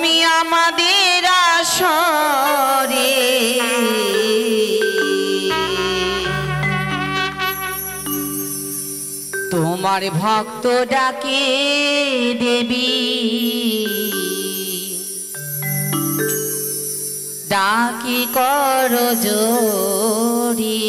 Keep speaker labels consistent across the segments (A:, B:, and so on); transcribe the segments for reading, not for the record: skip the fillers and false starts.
A: তুমি আমাদের আসরে তোমার ভক্ত ডাকে দেবী ডাকি কর জোরে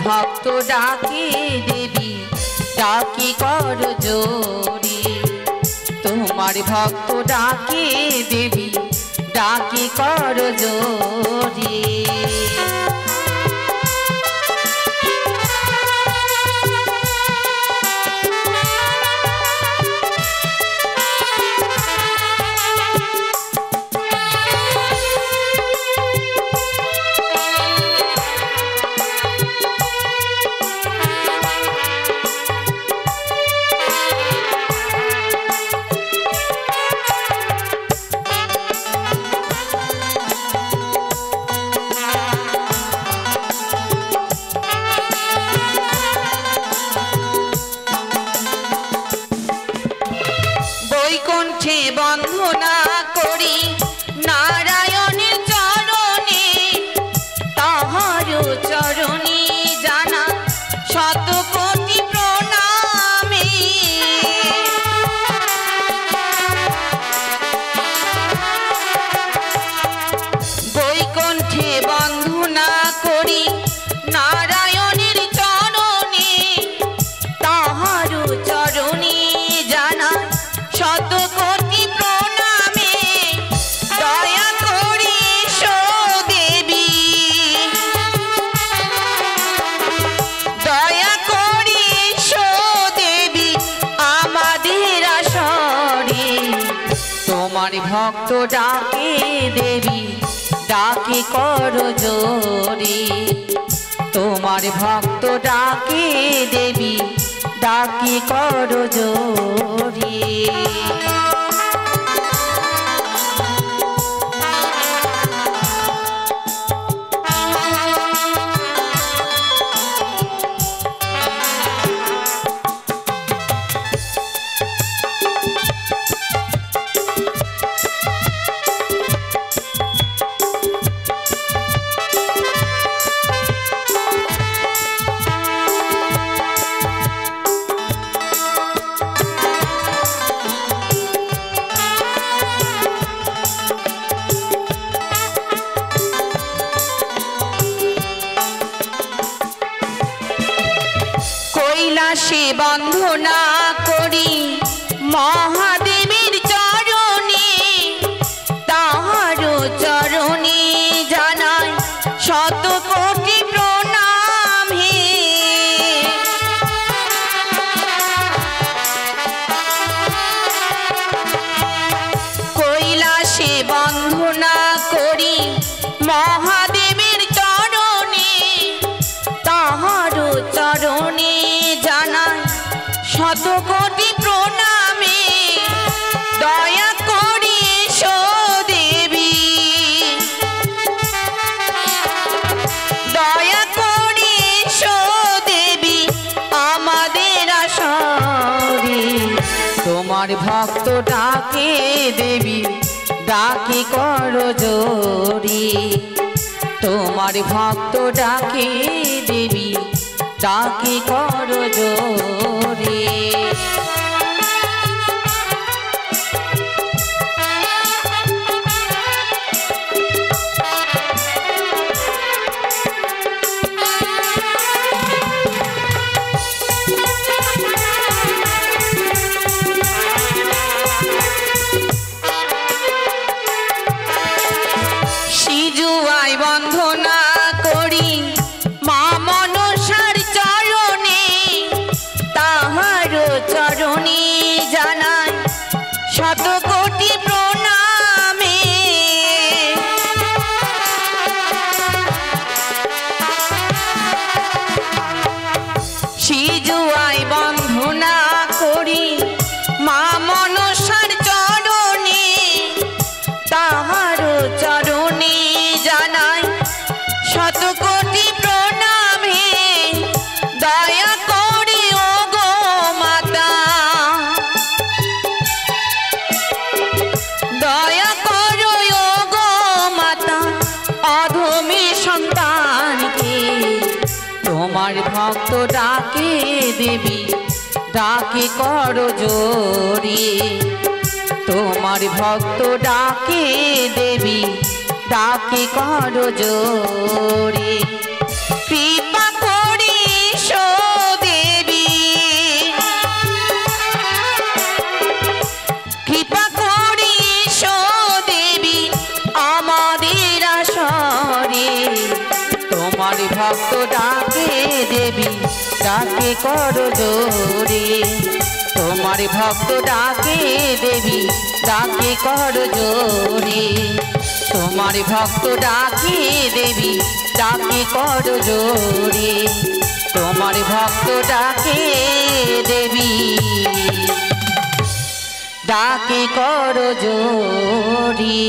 A: ভক্ত ডাকে দেবী ডাকি কর জোরে তোমার ভক্ত ডাকে দেবী ডাকি কর জোরে বৈকুণ্ঠে বন্দনা করি নারায়ণের চরণে তাহার চরণে জানা শত কোটি প্রণামে বৈকুণ্ঠে বন্দনা করি নারায়ণের চরণে তাহার চরণে জানা শত কোটি প্রণামে দয়া করি দেবী দয়া করি দেবী আমাদের আসরে তোমার ভক্ত ডাকে দেবী ডাকে কর জোরে তোমার ভক্ত ডাকে দেবী ডাকি কর জোরে কৈলাসে বন্দনা করি মহাদেবের চরণে তাহার চরণে জানাই শত কোটি প্রণাম হে কৈলাসে বন্দনা করি মহাদেবের চরণে তাহার চরণে জানাই শত কোটি প্রণামে দয়া করি দেবী দয়া করি দেবী আমাদের আসরে তোমার ভক্ত ডাকে দেবী ডাকি কর জোরে তোমার ভক্ত ডাকে দেবী ডাকি কর জোরে তোমার ভক্ত ডাকে দেবী ডাকে করো জোরে তোমার ভক্ত ডাকে দেবী ডাকে করো জোরে কৃপা করিস দেবী কৃপা করিস দেবী আমাদের আসরে তোমার ভক্ত ডাকে দেবী ডাকে করো জোরে তোমার ভক্ত ডাকে দেবী ডাকে করো জোরে তোমার ভক্ত ডাকে দেবী ডাকে করো জোরে তোমার ভক্ত ডাকে দেবী ডাকে করো জোরে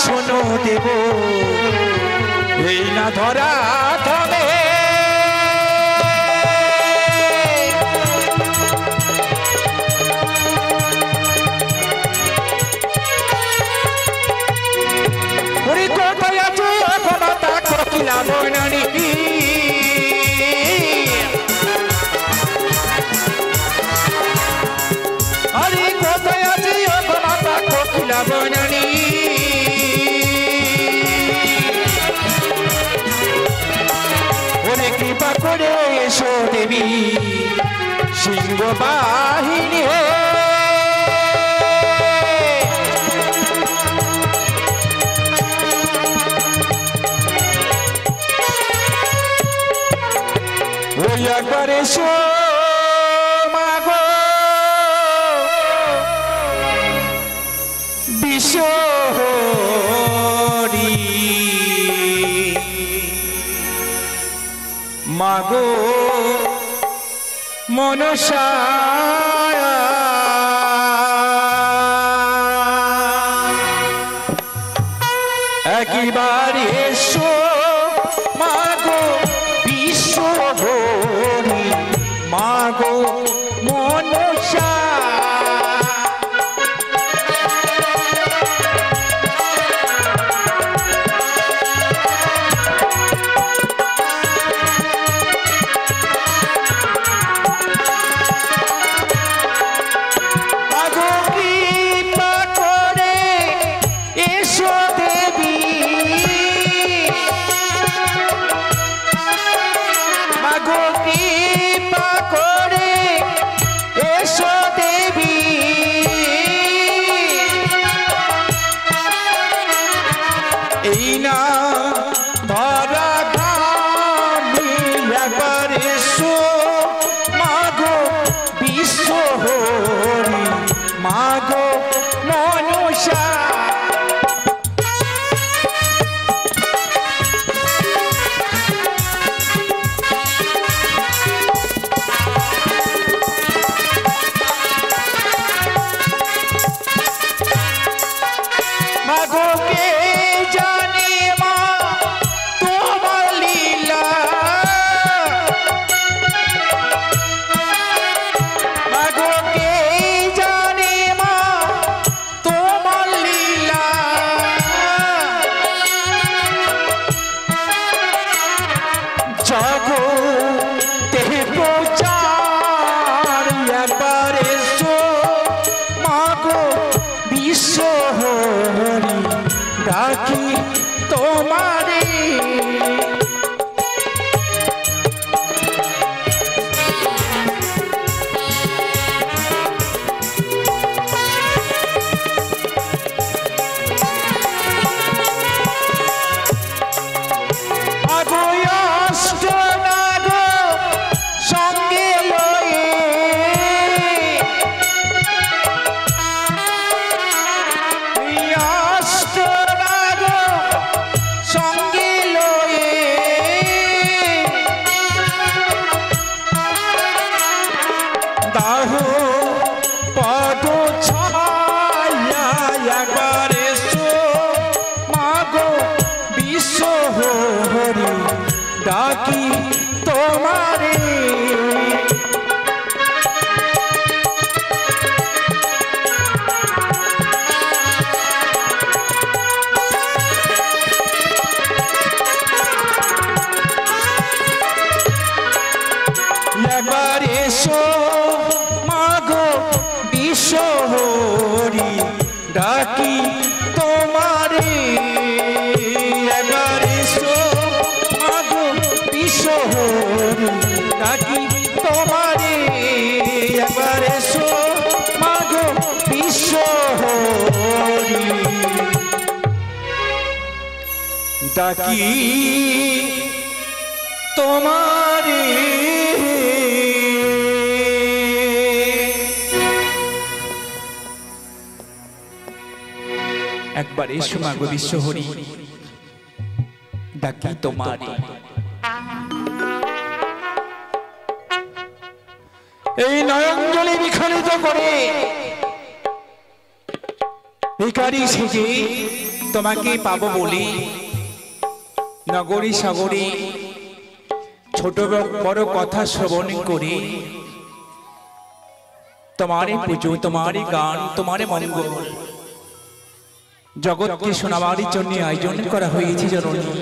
B: শোনো দেব এই না ধরা থামে ওরে কোথায় আছো মাতা কোকিলা বনানি আরে কোথায় আছো মাতা কোকিলা বনানি কৃপা করে এসো দেবী সিংহ বাহিনী ওই একবার এসো মাগো বিশ্ব মাগো মনসা একবার এসো মাগো বিশ্বহরি মাগো মনসা সঙ্গে ডাকি তোমারে একবার এসো মাগো বিশ্বহরি ডাকি তোমারে এই নয়নজলে বিখলিত করে ভিখারি সেজে তোমাকে পাবো বলে নগরী সাগরে ছোট বড় কথা শ্রবণ করে তোমারে পুজো তোমারে গান তোমারে মঙ্গল জগৎকে শোনাবার জন্য আয়োজন করা হয়েছে জননী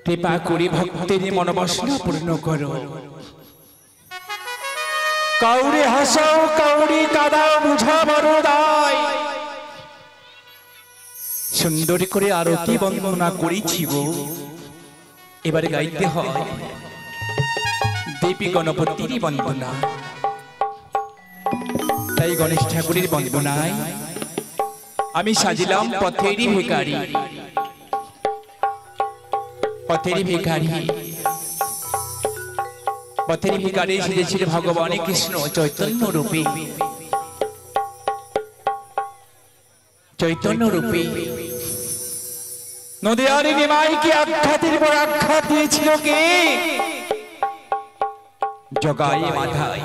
B: কৃপা করে ভক্তের মনোবাসনা পূর্ণ করো কাউরে হাসাও কাউরে কাদাও বুঝা বড় দায় সুন্দর করে আরতি বন্দনা করেছি গো এবারে গাইতে হয় দেবী গণপতির বন্দনা তাই গণেশ ঠাকুরের বন্দনায় আমি সাজিলাম পথেরই ভিখারি পথেরই ভিখারি পথের ভিখারি সেজেছিল ভগবান কৃষ্ণ চৈতন্য রূপে চৈতন্য রূপে নদিয়ারি নিমাইকে আখ্যাতের পর আখ্যাত দিয়েছিল কে জগাই মাথায়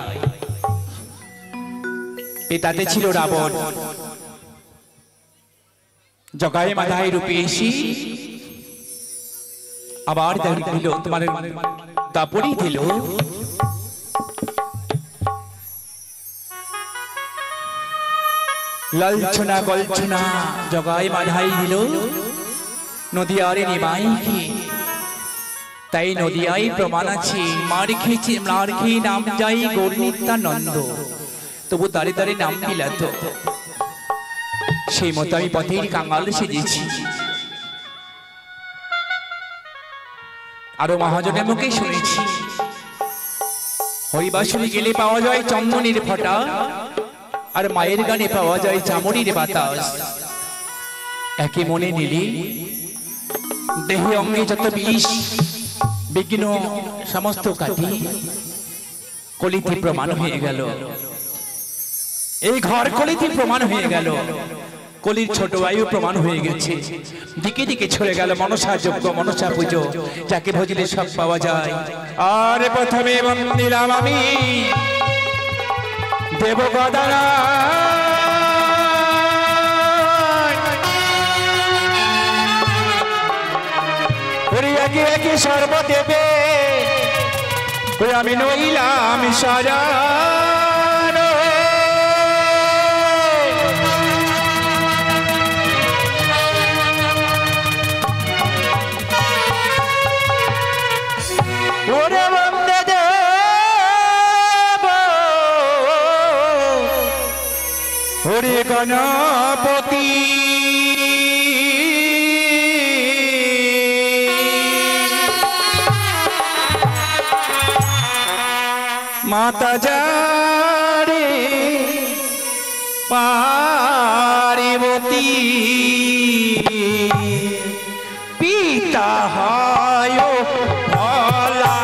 B: পিতাতে ছিল রাবণ জগাই মাথায় রূপে এসে আবার দিল তোমার দাপড়ি দিল লালছনা গলছনা জগাই মাথায় দিল নদিয়ারে নিমাইকে তাই নদিয়ায় প্রমাণ আছে মার খেয়ে নাম যাই গৌরনিত্যানন্দ তবু দাঁড়ে দাঁড়ে নাম বিলাত সেই মতো আমি পথের কাঙাল সেজেছি আরো মহাজনের মুখে শুনেছি হরিবাসনে গেলে পাওয়া যায় চন্দনের ফটা আর মায়ের গানে পাওয়া যায় চামড়ির বাতাস একে মনে নিলে দেহে অঙ্গে যত বিষ বিঘ্ন সমস্ত কাটি কলিতে প্রমাণ হয়ে গেল এই ঘর কলিতে প্রমাণ হয়ে গেল কলির ছোট বায়ু প্রমাণ হয়ে গেছে দিকে দিকে ছড়ে গেল মনসা যজ্ঞ মনসা পুজো যাকে ভজিলে সব পাওয়া যায় আর প্রথমে বন্দিলাম আমি দেবগদানা একে সর্বদেবে আমি নইলাম সারা হরে গণপতি মাতা যারে পার্বতী পিতা হয় ভোলা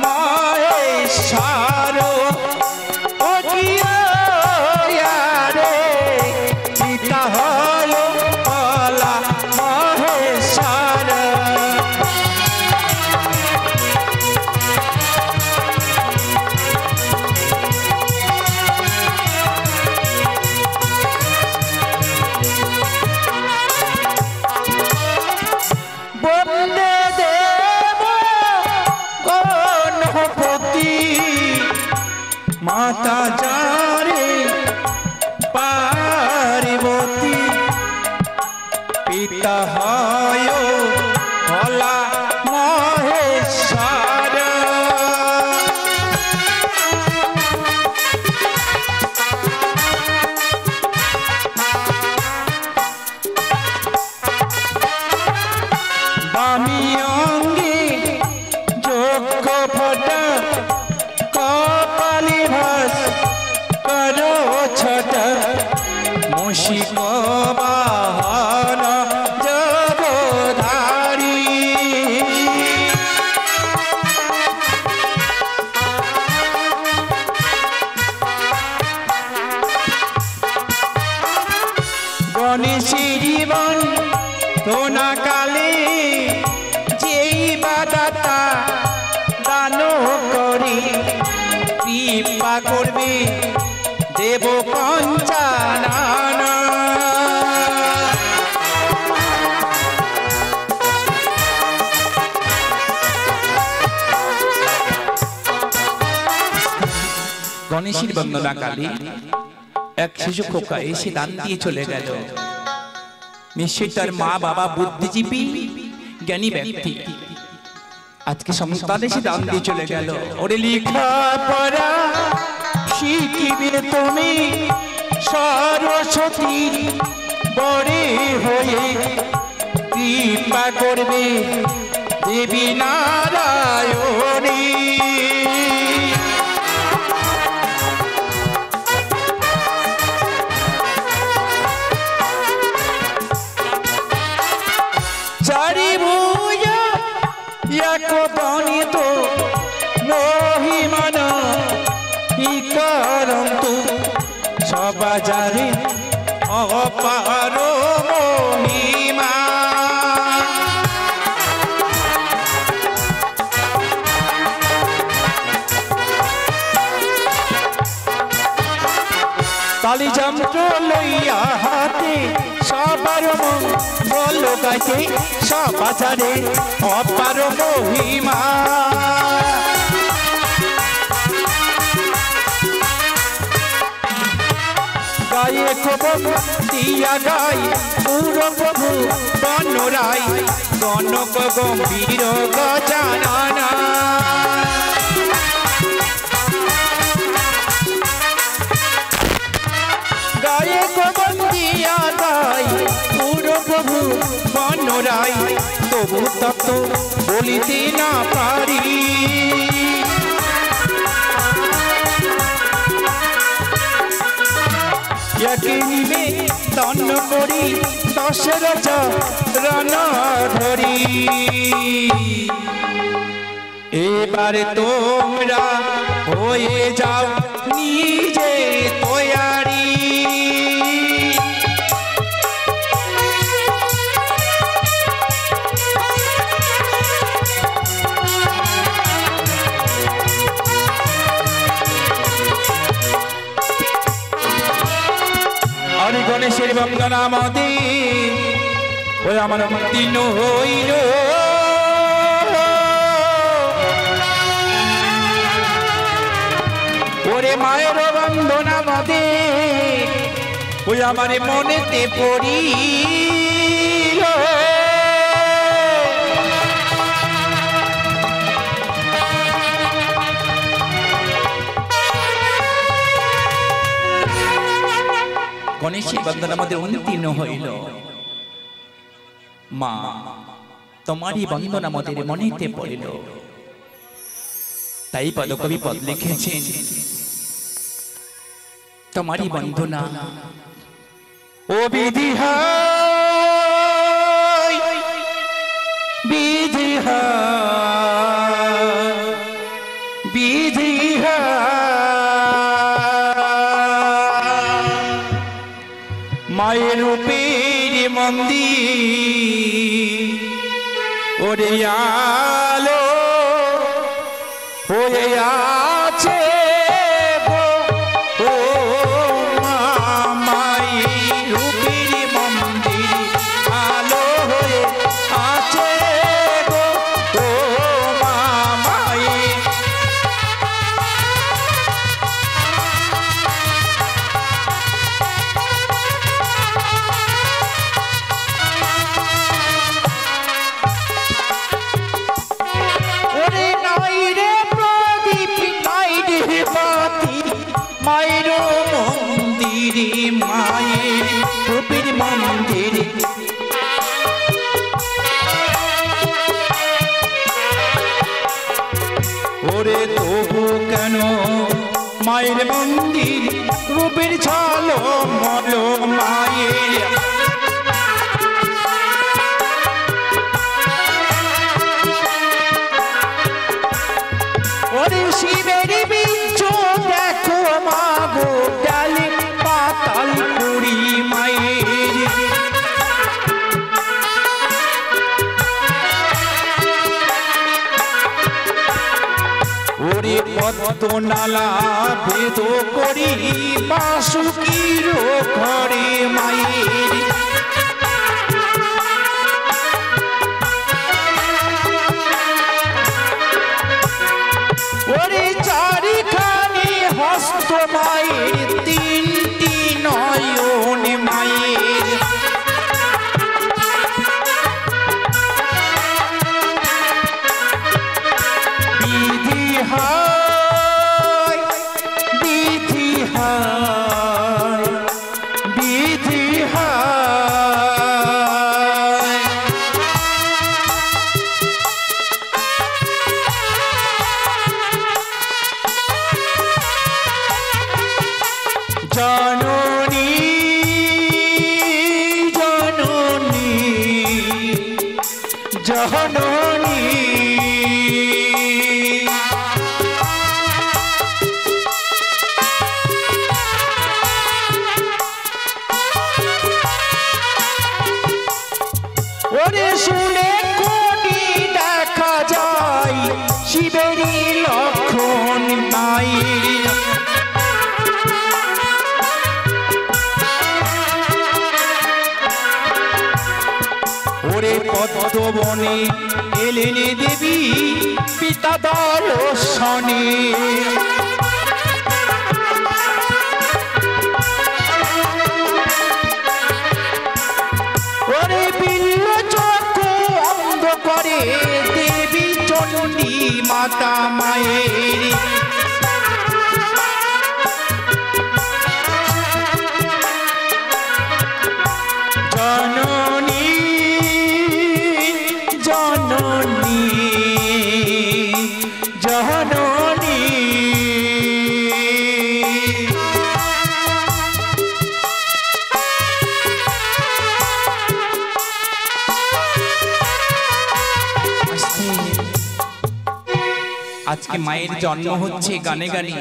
B: মহেশ্বর মাতা যারে পার্বতী পিতা হয় ভোলা মহেশ্বর বামি অঙ্গে যোগ্য ফটা কপালি ভাস করো ছট মুশিক বাহন জগধার সোনা কালে যেই বাদাতা দান করি কৃপা করবে দেব পঞ্চানন। গণেশের বন্দনা কালী এক শিশু খোকা এসে দান দিয়ে চলে গেল। নিশ্চয়ই তার মা বাবা বুদ্ধিজীবী জ্ঞানী ব্যক্তি, আজকে সন্তান এসে দান দিয়ে চলে গেল। ওরে লেখা পড়া শিখিবে তুমি সরস্বতীর বড়ে হয়ে কৃপা করবে দেবী নারায়ণী। চারি ভুজা এক বনিত মহিমান ইকারন্তু সবাজারে অপার মহিমা। তালি যন্ত্র লইয়া হাতে সবার মঙ্গল গাইতে সবাজারে অপার মহিমা। গায়ে খবর দিয়া গাই পুরো প্রভু বনরাই গণক গম্ভীর গজাননা। গায়ে খবর দিয়া গাই পুরো প্রভু বনরাই তবু তত বলিতে না পারি। নিবে দণ্ড করি দশের চরণ ধরি। এবারে তোমরা হয়ে যাও নিজে তৈয়ারি। গণেশের বন্দনা মতে ওই আমার দিন হইল। ওরে মায়ের বন্দনা মতে ওই আমার মনেতে পড়িল। গণেশের বন্দনা আমাদের উন্তীর্ণ হইল। মা তোমারই বন্দনা আমাদের মনেতে পড়িল। তাই পদকবি পদ লিখেছেন, তোমারই বন্দনা ও বিধি হয় বিধি হয় বিধি মায়ের রূপের মন্দির ওরে আলো হয়ে আছে ও মায়ের রূপের মন্দির আলো হয়ে আছে ও মায়ের। মায়ের মন্দিরে মায়ের রূপের মন্দিরে ওরে তবু কেন মায়ের মন্দির রূপের ছলো মলো মায়ের। ওরে শিবের বীজ দেখো মাগো ডালে পাতাল পুরি মায়ের। পদ্মনালা ভেদ করি বাসুকির ঘরে মায়ের ওরে চারিখানি হস্ত মায়ের তিনটি নয়ন মায়ের বিধি হায় বিধি হায় বিধি হায় জননী জননী জননী ওরে শুনে কোটি দেখা যায় শিবেরই লক্ষণ মায়ের ওরে পদ্মবনে এলেন দেবী পিতা দর্শনে ওরে বিল্ল চক্ষু অন্ধ করে দেবী চণ্ডী মাতা মায়ের জননী জননী জননী আজকে মায়ের জন্ম হচ্ছে গানে গানে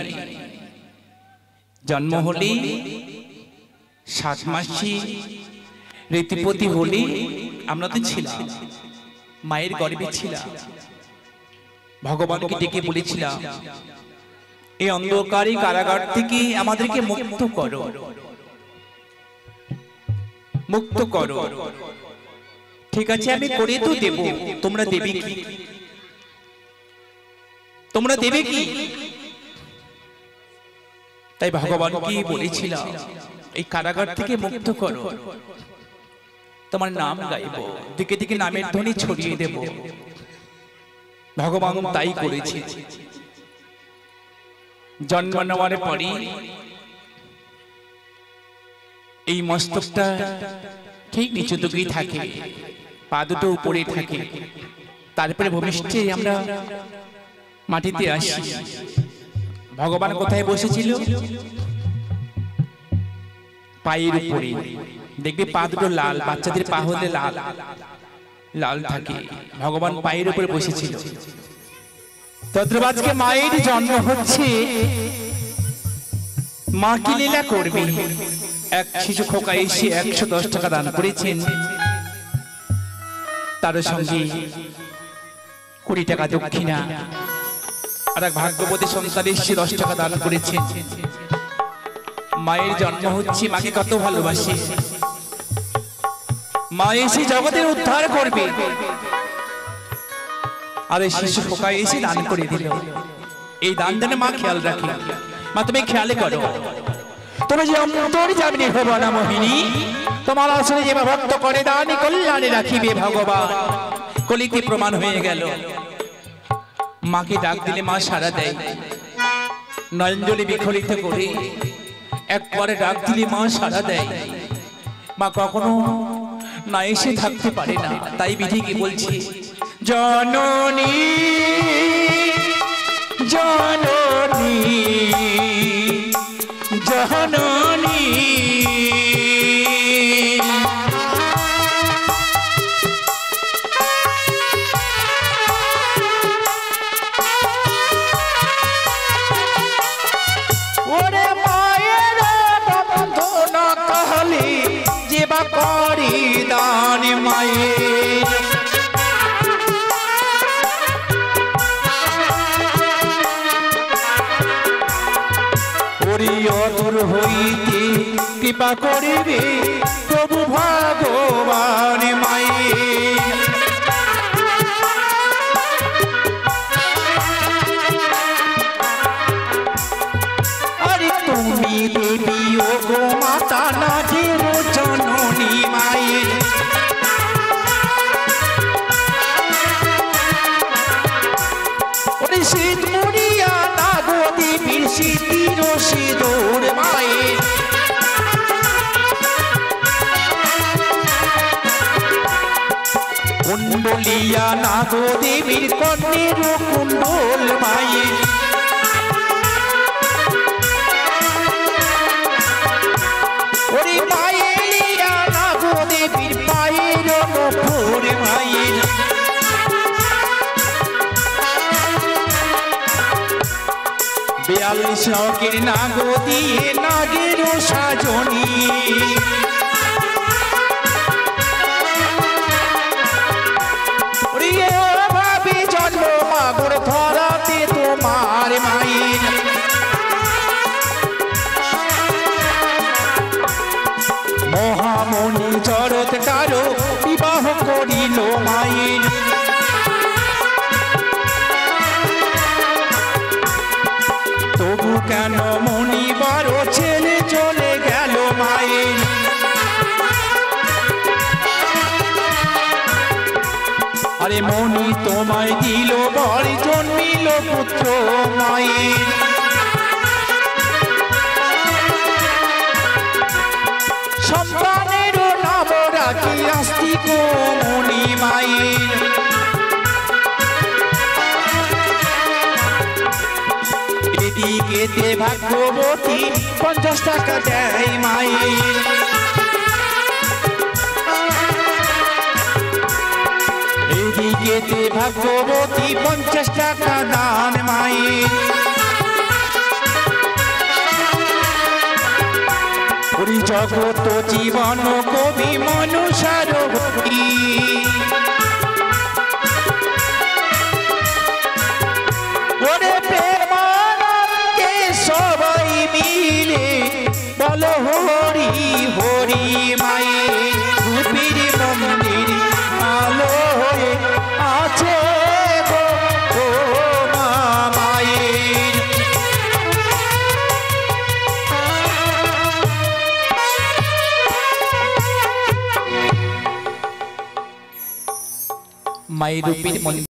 B: জন্ম হলে 7 মাসি ঋতুপতি হলে আমরা তো ছিলাম মায়ের গর্ভে ছিলাম ভগবানকে ডেকে বলেছিলাম এই অন্ধকারী কারাগার থেকে আমাদেরকে মুক্ত করো মুক্ত করো ঠিক আছে আমি করে তো দেব তোমরা দেবে কি তোমরা দেবে কি তাই ভগবান কি বলেছিলাম এই কারাগার থেকে মুক্ত করো তোমার নাম গাইব দিকে দিকে নামের ধ্বনি ছড়িয়ে দেব ভগবান তাই করেছে জন্ম নেওয়ার পরে এই মস্তকটা ঠিক নিচু দিকেই থাকে পা দুটো উপরে থাকে তারপরে ভূমিষ্ঠে আমরা মাটিতে আসি ভগবান কোথায় বসেছিল পায়ের উপরে দেখবে পা দুটো লাল বাচ্চাদের পা হলে লাল লাল থাকে ভগবান পায়ের উপরে বসেছিল তদ্রবাজকে মায়ের জন্ম হচ্ছে মা কি লীলা করবে এক শিশু খোকা এসে 110 টাকা দান করেছেন তার সঙ্গে 20 টাকা দক্ষিণা আর এক ভাগ্যবতী সন্তান এসে 10 টাকা দান করেছেন মায়ের জন্ম হচ্ছে মাকে কত ভালোবাসে মা এসে জগতের উদ্ধার করবে আর এই শিশু খোকা এসে দান করে দিল এই দান দানে মা খেয়াল রাখে মা তুমি খেয়াল করো তুমি যে অন্তর জামিনী হবো না মোহিনী তোমার আসলে যে ভক্ত করে দান কল্যাণে রাখিবে ভগবান কলিতে প্রমাণ হয়ে গেল মাকে ডাক দিলে মা সাড়া দেয় নয়নজলি বিখলিত করে একবারে ডাক দিলে মা সাড়া দেয় মা কখনো না এসে থাকতে পারে না তাই বিধি কি বলছি জননী জননী জননী ওরে মায়ের বন্ধন कहली जेबा करी दान माয়ের যদি অদূর হইতে কৃপা করিবে প্রভু ভগবান মায়ের। আরে তুমি দেবী ও গো মাতা নাগের জননী মায়ের। ওরে শীত মুড়িয়া নাগো দেবীর শীতির সিঁদুর মায়ের। কুণ্ডলিয়া নাগো দেবীর কর্ণের কুণ্ডল মায়ের। ওরে মায়েরিয়া নাগো দেবীর পায়ের নূপুর মায়ের। 42 অঙ্কের নাগো দিয়ে নাগের সাজনী। ভাবে জন্ম মাগর ধরাতে তোমার মায়ের। মহামণি জরত কারো বিবাহ করিল মায়ের। তবু কেন মণি বারো ছেলে চলে গেল মায়ের। আরে মণি তোমায় দিল বর জন্মিল পুত্র মায়ের। সন্তানের নাম রাখি আস্তিক মণি মায়ের। এদিকেতে ভাগ্যবতী 50 টাকা দেয় মায়ের। এদিকেতে ভাগ্যবতী 50 টাকা দান মায়ের। ওরে জগত জীবন কবি মনুষার ভক্তি। ওরে প্রেমানন্দে সবাই মিলে বলো হরি হরি মায়ের। রূপীর মন্দির আলো হয়ে আছে গো মা মায়ের। মায়ের রূপীর মন্দির